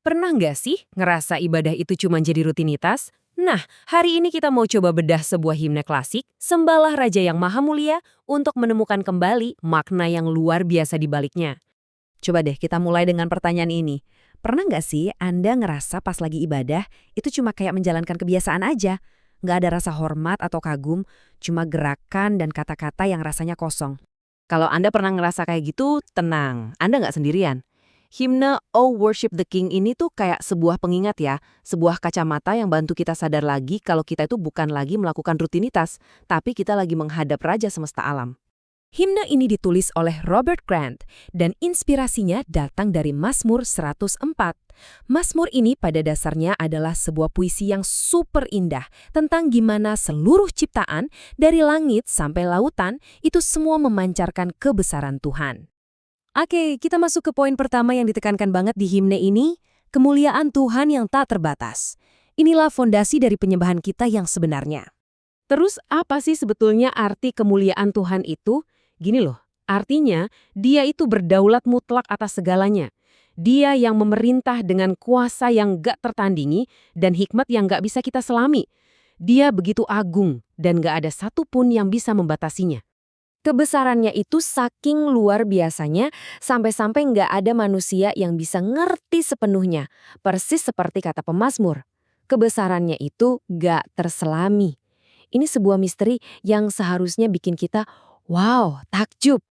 Pernah nggak sih ngerasa ibadah itu cuma jadi rutinitas? Nah, hari ini kita mau coba bedah sebuah himne klasik, Sembahlah Raja yang Maha Mulia, untuk menemukan kembali makna yang luar biasa di baliknya. Coba deh kita mulai dengan pertanyaan ini. Pernah nggak sih Anda ngerasa pas lagi ibadah itu cuma kayak menjalankan kebiasaan aja? Nggak ada rasa hormat atau kagum, cuma gerakan dan kata-kata yang rasanya kosong. Kalau Anda pernah ngerasa kayak gitu, tenang, Anda nggak sendirian. Himne Oh Worship the King ini tuh kayak sebuah pengingat ya, sebuah kacamata yang bantu kita sadar lagi kalau kita itu bukan lagi melakukan rutinitas, tapi kita lagi menghadap Raja Semesta Alam. Himne ini ditulis oleh Robert Grant dan inspirasinya datang dari Mazmur 104. Mazmur ini pada dasarnya adalah sebuah puisi yang super indah tentang gimana seluruh ciptaan dari langit sampai lautan itu semua memancarkan kebesaran Tuhan. Oke, kita masuk ke poin pertama yang ditekankan banget di himne ini, kemuliaan Tuhan yang tak terbatas. Inilah fondasi dari penyembahan kita yang sebenarnya. Terus apa sih sebetulnya arti kemuliaan Tuhan itu? Gini loh, artinya dia itu berdaulat mutlak atas segalanya. Dia yang memerintah dengan kuasa yang gak tertandingi dan hikmat yang gak bisa kita selami. Dia begitu agung dan gak ada satupun yang bisa membatasinya. Kebesarannya itu saking luar biasanya, sampai-sampai nggak ada manusia yang bisa ngerti sepenuhnya. Persis seperti kata pemazmur. Kebesarannya itu nggak terselami. Ini sebuah misteri yang seharusnya bikin kita, wow, takjub.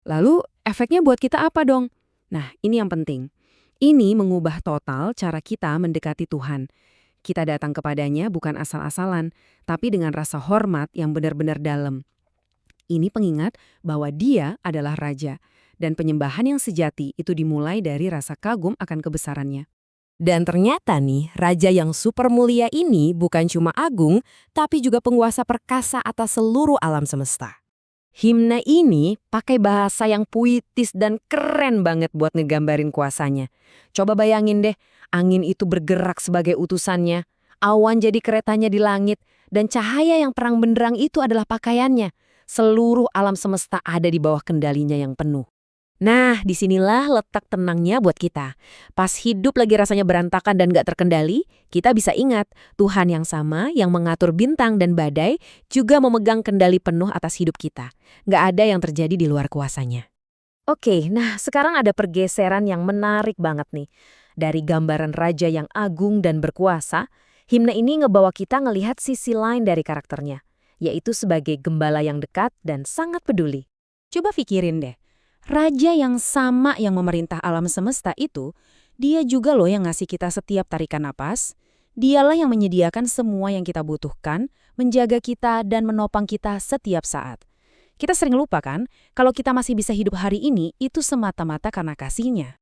Lalu, efeknya buat kita apa dong? Nah, ini yang penting. Ini mengubah total cara kita mendekati Tuhan. Kita datang kepadanya bukan asal-asalan, tapi dengan rasa hormat yang benar-benar dalam. Ini pengingat bahwa dia adalah raja, dan penyembahan yang sejati itu dimulai dari rasa kagum akan kebesarannya. Dan ternyata nih, raja yang super mulia ini bukan cuma agung, tapi juga penguasa perkasa atas seluruh alam semesta. Himne ini pakai bahasa yang puitis dan keren banget buat ngegambarin kuasanya. Coba bayangin deh, angin itu bergerak sebagai utusannya, awan jadi keretanya di langit, dan cahaya yang terang benderang itu adalah pakaiannya. Seluruh alam semesta ada di bawah kendalinya yang penuh. Nah, disinilah letak tenangnya buat kita. Pas hidup lagi rasanya berantakan dan gak terkendali, kita bisa ingat Tuhan yang sama yang mengatur bintang dan badai juga memegang kendali penuh atas hidup kita. Gak ada yang terjadi di luar kuasanya. Oke, nah sekarang ada pergeseran yang menarik banget nih. Dari gambaran raja yang agung dan berkuasa, himne ini ngebawa kita ngelihat sisi lain dari karakternya, yaitu sebagai gembala yang dekat dan sangat peduli. Coba pikirin deh, raja yang sama yang memerintah alam semesta itu, dia juga loh yang ngasih kita setiap tarikan napas. Dialah yang menyediakan semua yang kita butuhkan, menjaga kita dan menopang kita setiap saat. Kita sering lupa kan, kalau kita masih bisa hidup hari ini, itu semata-mata karena kasih-Nya.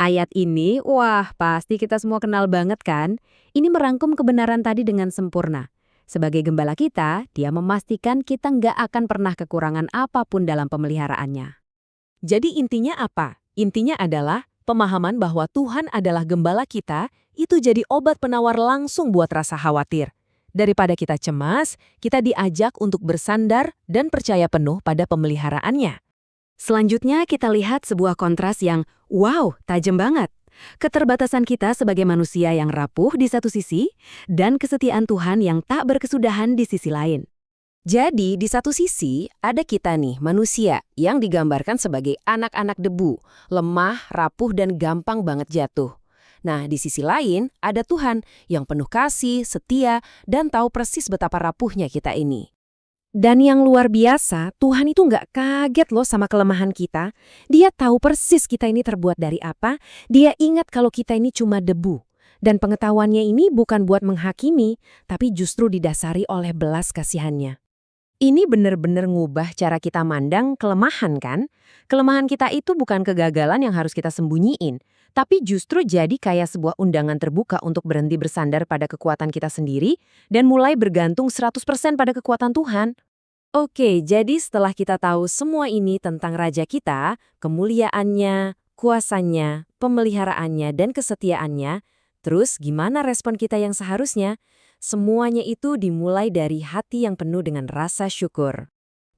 Ayat ini, wah pasti kita semua kenal banget kan? Ini merangkum kebenaran tadi dengan sempurna. Sebagai gembala kita, dia memastikan kita nggak akan pernah kekurangan apapun dalam pemeliharaannya. Jadi intinya apa? Intinya adalah pemahaman bahwa Tuhan adalah gembala kita, itu jadi obat penawar langsung buat rasa khawatir. Daripada kita cemas, kita diajak untuk bersandar dan percaya penuh pada pemeliharaannya. Selanjutnya kita lihat sebuah kontras yang, wow, tajam banget. Keterbatasan kita sebagai manusia yang rapuh di satu sisi, dan kesetiaan Tuhan yang tak berkesudahan di sisi lain. Jadi, di satu sisi, ada kita nih, manusia, yang digambarkan sebagai anak-anak debu, lemah, rapuh, dan gampang banget jatuh. Nah, di sisi lain, ada Tuhan yang penuh kasih, setia, dan tahu persis betapa rapuhnya kita ini. Dan yang luar biasa, Tuhan itu nggak kaget loh sama kelemahan kita. Dia tahu persis kita ini terbuat dari apa, dia ingat kalau kita ini cuma debu. Dan pengetahuannya ini bukan buat menghakimi, tapi justru didasari oleh belas kasihannya. Ini benar-benar ngubah cara kita mandang kelemahan kan? Kelemahan kita itu bukan kegagalan yang harus kita sembunyiin, tapi justru jadi kayak sebuah undangan terbuka untuk berhenti bersandar pada kekuatan kita sendiri dan mulai bergantung 100% pada kekuatan Tuhan. Oke, jadi setelah kita tahu semua ini tentang raja kita, kemuliaannya, kuasanya, pemeliharaannya, dan kesetiaannya, terus gimana respon kita yang seharusnya? Semuanya itu dimulai dari hati yang penuh dengan rasa syukur.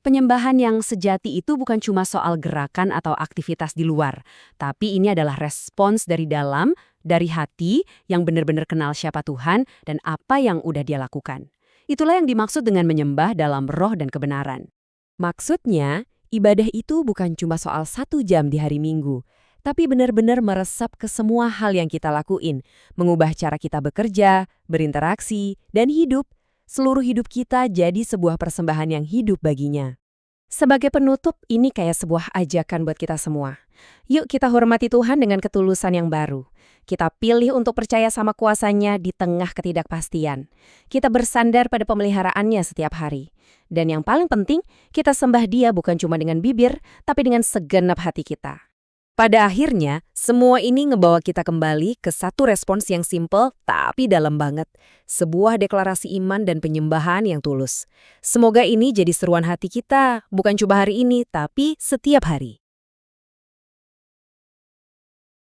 Penyembahan yang sejati itu bukan cuma soal gerakan atau aktivitas di luar, tapi ini adalah respons dari dalam Dari hati yang benar-benar kenal siapa Tuhan dan apa yang udah dia lakukan. Itulah yang dimaksud dengan menyembah dalam roh dan kebenaran. Maksudnya, ibadah itu bukan cuma soal 1 jam di hari Minggu, tapi benar-benar meresap ke semua hal yang kita lakuin, mengubah cara kita bekerja, berinteraksi, dan hidup. Seluruh hidup kita jadi sebuah persembahan yang hidup baginya. Sebagai penutup, ini kayak sebuah ajakan buat kita semua. Yuk kita hormati Tuhan dengan ketulusan yang baru. Kita pilih untuk percaya sama kuasanya di tengah ketidakpastian. Kita bersandar pada pemeliharaannya setiap hari. Dan yang paling penting, kita sembah Dia bukan cuma dengan bibir, tapi dengan segenap hati kita. Pada akhirnya, semua ini ngebawa kita kembali ke satu respons yang simple tapi dalam banget. Sebuah deklarasi iman dan penyembahan yang tulus. Semoga ini jadi seruan hati kita, bukan cuma hari ini, tapi setiap hari.